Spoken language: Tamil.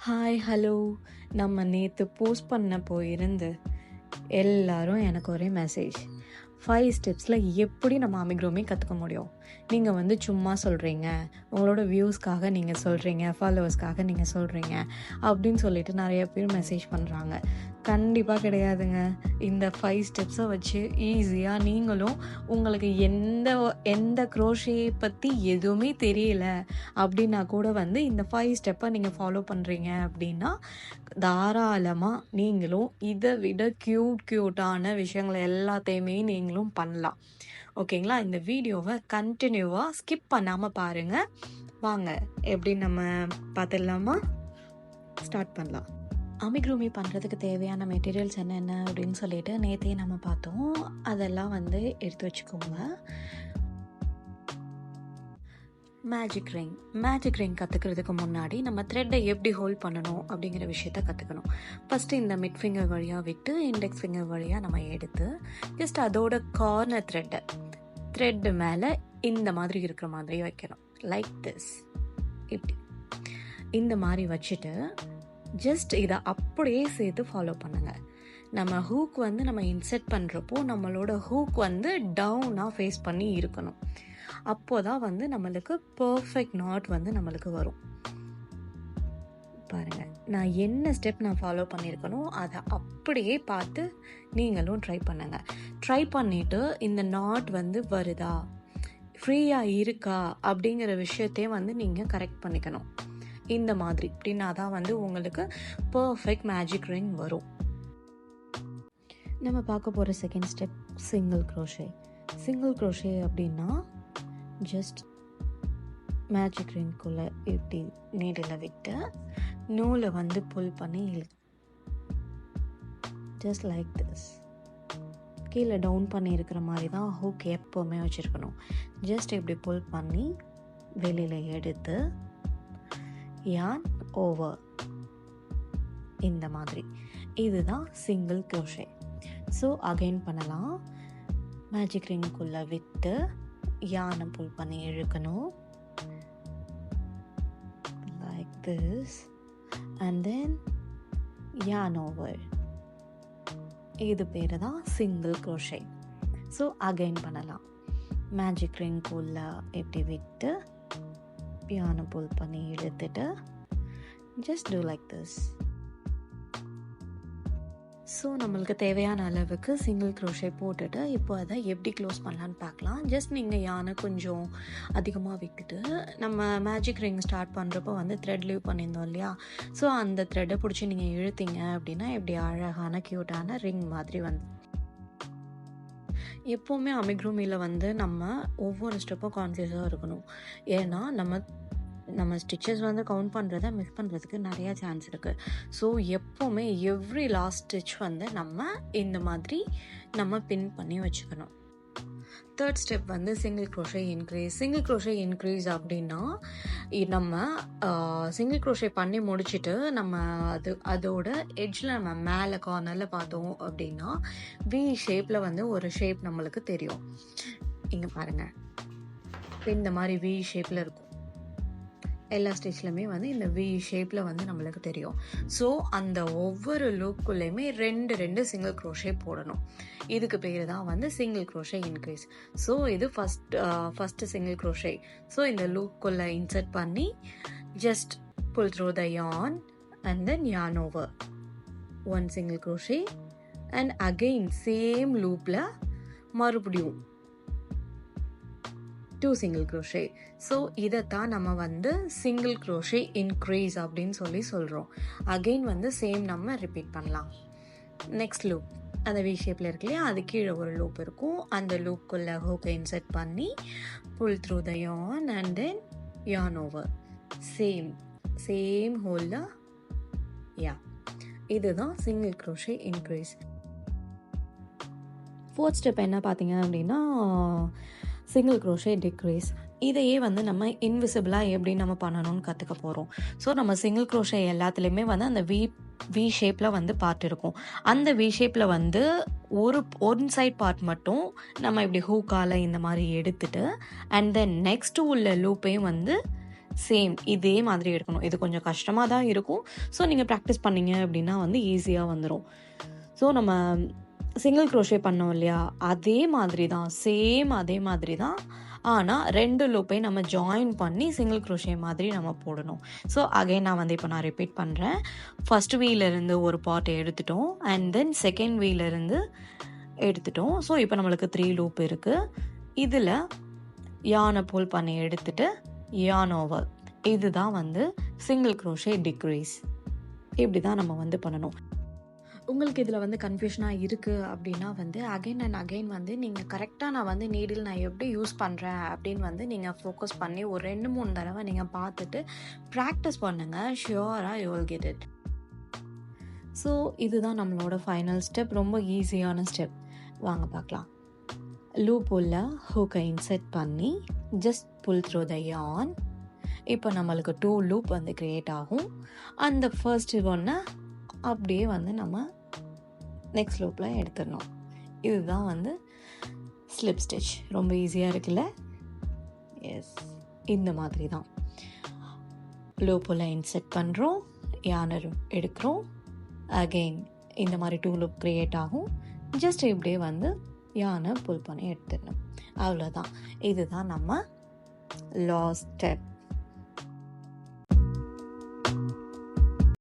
Hi hello. நம்ம நேற்று போஸ்ட் பண்ண போயிருந்து எல்லாரும் எனக்கு ஒரே மெசேஜ், 5 ஸ்டெப்ஸில் எப்படி நம்ம அமிக்ரோமி கற்றுக்க முடியும்? நீங்கள் சும்மா சொல்கிறீங்க, உங்களோட வியூஸ்க்காக நீங்கள் சொல்கிறீங்க, ஃபாலோவர்ஸ்க்காக நீங்கள் சொல்கிறீங்க அப்படின்னு சொல்லிட்டு நிறைய பேர் மெசேஜ் பண்ணுறாங்க. கண்டிப்பாக கிடையாதுங்க. இந்த 5 ஸ்டெப்ஸை வச்சு ஈஸியாக நீங்களும் உங்களுக்கு எந்த க்ரோஷே பற்றி எதுவுமே தெரியல அப்படின்னா கூட இந்த 5 ஸ்டெப்பை நீங்கள் ஃபாலோ பண்ணுறீங்க அப்படின்னா தாராளமாக நீங்களும் இதை விட க்யூட்டான விஷயங்களை எல்லாத்தையுமே நீங்களும் பண்ணலாம். ஓகேங்களா? இந்த வீடியோவை கண்டினியூவாக ஸ்கிப் பண்ணாமல் பாருங்கள். வாங்க எப்படி நம்ம பார்த்துடலாமா? ஸ்டார்ட் பண்ணலாம். அமிக்ரோமி பண்ணுறதுக்கு தேவையான மெட்டீரியல்ஸ் என்னென்ன அப்படின்னு சொல்லிட்டு நேற்றே நம்ம பார்த்தோம். அதெல்லாம் எடுத்து வச்சுக்கோங்க. மேஜிக் ரிங் கற்றுக்கிறதுக்கு முன்னாடி நம்ம த்ரெட்டை எப்படி ஹோல்ட் பண்ணணும் அப்படிங்கிற விஷயத்த கற்றுக்கணும். ஃபஸ்ட்டு இந்த மிட் ஃபிங்கர் வழியாக விட்டு இண்டெக்ஸ் ஃபிங்கர் வழியாக நம்ம எடுத்து ஜஸ்ட் அதோட கார்னர் த்ரெட்டு மேலே இந்த மாதிரி இருக்கிற மாதிரி வைக்கணும். Like this. இப்படி இந்த மாதிரி வச்சுட்டு ஜஸ்ட் இதை அப்படியே சேர்த்து ஃபாலோ பண்ணுங்க. நம்ம ஹூக் நம்ம இன்செர்ட் பண்ணுறப்போ நம்மளோட ஹூக் டவுனாக ஃபேஸ் பண்ணி இருக்கணும். அப்போதான் நம்மளுக்கு பர்ஃபெக்ட் நாட் நம்மளுக்கு வரும். பாருங்க, நான் என்ன ஸ்டெப் நான் ஃபாலோ பண்ணியிருக்கணும் அதை அப்படியே பார்த்து நீங்களும் ட்ரை பண்ணுங்க. ட்ரை பண்ணிட்டு இந்த நாட் வருதா, ஃப்ரீயாக இருக்கா அப்படிங்கிற விஷயத்தையும் நீங்கள் கரெக்ட் பண்ணிக்கணும். இந்த மாதிரி இப்படின்னா தான் உங்களுக்கு பர்ஃபெக்ட் மேஜிக் ரிங் வரும். நம்ம பார்க்க போகிற செகண்ட் ஸ்டெப் சிங்கிள் க்ரோஷே அப்படின்னா ஜஸ்ட் மேஜிக் ரிங்குள்ளே இப்படி நீடில் விட்டு நூலை புல் பண்ணி ஜஸ்ட் லைக் திஸ். கீழே டவுன் பண்ணி இருக்கிற மாதிரி தான் ஹூக் எப்போவுமே வச்சுருக்கணும். ஜஸ்ட் இப்படி புல் பண்ணி வெளியில் எடுத்து yarn over இந்த மாதிரி. இதுதான் சிங்கிள் க்ரோஷே. ஸோ அகைன் பண்ணலாம். மேஜிக் ரிங்குள்ளே விட்டு யானை புல் பண்ணி இழுக்கணும் like this and then yarn over. இது பேர் தான் சிங்கிள் க்ரோஷே. ஸோ அகைன் பண்ணலாம். மேஜிக் ரிங்குள்ளே எப்படி விட்டு யானை புல் பண்ணி இழுத்துட்டு just do like this. So நம்மளுக்கு தேவையான அளவுக்கு சிங்கிள் க்ரோஷே போட்டுட்டு இப்போ அதை எப்படி க்ளோஸ் பண்ணலான்னு பார்க்கலாம். ஜஸ்ட் நீங்கள் யானை கொஞ்சம் அதிகமாக விட்டுட்டு நம்ம மேஜிக் ரிங் ஸ்டார்ட் பண்ணுறப்போ த்ரெட் லீவ் பண்ணியிருந்தோம் இல்லையா? ஸோ அந்த த்ரெட்டை பிடிச்சி நீங்கள் இழுத்தீங்க அப்படின்னா எப்படி அழகான க்யூட்டான ரிங் மாதிரி எப்போவுமே அமிக்ரோமியில் நம்ம ஒவ்வொரு ஸ்டெப்பும் கான்சியஸாக இருக்கணும். ஏன்னா நம்ம ஸ்டிச்சஸ் கவுண்ட் பண்ணுறதை மிஸ் பண்ணுறதுக்கு நிறையா சான்ஸ் இருக்குது. ஸோ எப்போவுமே எவ்ரி லாஸ்ட் ஸ்டிச் நம்ம இந்த மாதிரி நம்ம பின் பண்ணி வச்சுக்கணும். Third step single crochet increase அப்படின்னா நம்ம சிங்கிள் க்ரோஷே பண்ணி முடிச்சுட்டு நம்ம அதோட எட்ஜில் நம்ம மேலே கார்னரில் பார்த்தோம் அப்படின்னா வி ஷேப்பில் ஒரு ஷேப் நம்மளுக்கு தெரியும். இங்கே பாருங்கள், இந்த மாதிரி வி ஷேப்பில் இருக்கும். எல்லா ஸ்டிச்லையுமே இந்த வி ஷேப்பில் நம்மளுக்கு தெரியும். ஸோ அந்த ஒவ்வொரு லூக்குள்ளேயுமே ரெண்டு சிங்கிள் க்ரோஷே போடணும். இதுக்கு பேர் தான் சிங்கிள் க்ரோஷே இன்க்ரீஸ். ஸோ இது ஃபஸ்ட்டு சிங்கிள் க்ரோஷே. ஸோ இந்த லூக்குள்ளே இன்சர்ட் பண்ணி just pull through the yarn and then yarn over. 1 single crochet and again same loopல மறுபடியும் 2 single crochet. ஸோ இதைத்தான் நம்ம சிங்கிள் க்ரோஷே இன்க்ரீஸ் அப்படின்னு சொல்கிறோம். அகெயின் சேம் நம்ம ரிப்பீட் பண்ணலாம். நெக்ஸ்ட் லூப் அந்த வி ஷேப்பில் இருக்கு இல்லையா, அது கீழே ஒரு லூப் இருக்கும். அந்த லூப்புக்குள்ளே ஹூக்கை இன்சர்ட் பண்ணி pull through the yarn and then yarn over. Same ஹோலில் இதுதான் single crochet increase. Fourth step என்ன பார்த்தீங்க அப்படின்னா சிங்கிள் க்ரோஷே டிக்ரீஸ். இதையே நம்ம இன்விசிபிளாக எப்படி நம்ம பண்ணணும்னு கற்றுக்க போகிறோம். ஸோ நம்ம சிங்கிள் க்ரோஷே எல்லாத்துலேயுமே அந்த வி ஷேப்பில் பார்ட் இருக்கும். அந்த வி ஷேப்பில் ஒன் சைட் பார்ட் மட்டும் நம்ம இப்படி ஹூக்கால் இந்த மாதிரி எடுத்துட்டு அண்ட் தென் நெக்ஸ்ட்டு உள்ள லூப்பையும் சேம் இதே மாதிரி எடுக்கணும். இது கொஞ்சம் கஷ்டமாக தான் இருக்கும். ஸோ நீங்கள் ப்ராக்டிஸ் பண்ணீங்க அப்படின்னா வந்து ஈஸியாக வந்துடும். ஸோ நம்ம சிங்கிள் க்ரோஷே பண்ணோம் இல்லையா, அதே மாதிரி தான், சேம் அதே மாதிரி தான். ஆனால் 2 லூப்பை நம்ம ஜாயின் பண்ணி சிங்கிள் க்ரோஷே மாதிரி நம்ம போடணும். ஸோ அகைன் நான் ரிப்பீட் பண்ணுறேன். ஃபர்ஸ்ட் வீலேருந்து ஒரு பார்ட் எடுத்துட்டோம், அண்ட் தென் செகண்ட் வீலேருந்து எடுத்துட்டோம். ஸோ இப்போ நம்மளுக்கு 3 லூப் இருக்குது. இதில் யானை புல் பண்ணி எடுத்துட்டு yarn over, இதுதான் வந்து சிங்கிள் க்ரோஷே டிக்ரீஸ். இப்படி தான் நம்ம வந்து பண்ணணும். உங்களுக்கு இதில் வந்து கன்ஃபியூஷனாக இருக்குது அப்படின்னா வந்து அகைன் அண்ட் அகைன் வந்து நீங்கள் கரெக்டாக நான் வந்து நீடில் நான் எப்படி யூஸ் பண்ணுறேன் அப்படின்னு வந்து நீங்கள் ஃபோக்கஸ் பண்ணி ஒரு 2-3 தடவை நீங்கள் பார்த்துட்டு ப்ராக்டிஸ் பண்ணுங்கள். ஷியோராக you will get it. So இதுதான் நம்மளோட ஃபைனல் ஸ்டெப். ரொம்ப ஈஸியான ஸ்டெப். வாங்க பார்க்கலாம். லூப் உள்ள ஹூக்கை இன்செர்ட் பண்ணி just pull through the yarn. இப்போ நம்மளுக்கு 2 லூப் வந்து க்ரியேட் ஆகும். அந்த ஃபர்ஸ்ட் ஒன்று அப்படியே வந்து நம்ம நெக்ஸ்ட் லூப்பில் எடுத்துடணும். இதுதான் வந்து ஸ்லிப் ஸ்டிச். ரொம்ப ஈஸியாக இருக்குல்ல? எஸ், இந்த மாதிரி தான் லூப்பில் இன்செர்ட் பண்ணுறோம், யானர் எடுக்கிறோம், அகெயின் இந்த மாதிரி 2 லூப் க்ரியேட் ஆகும். ஜஸ்ட் இப்படியே வந்து யானை புல் பண்ணி எடுத்துடணும். அவ்வளோதான். இதுதான் நம்ம லாஸ்ட் ஸ்டெப்.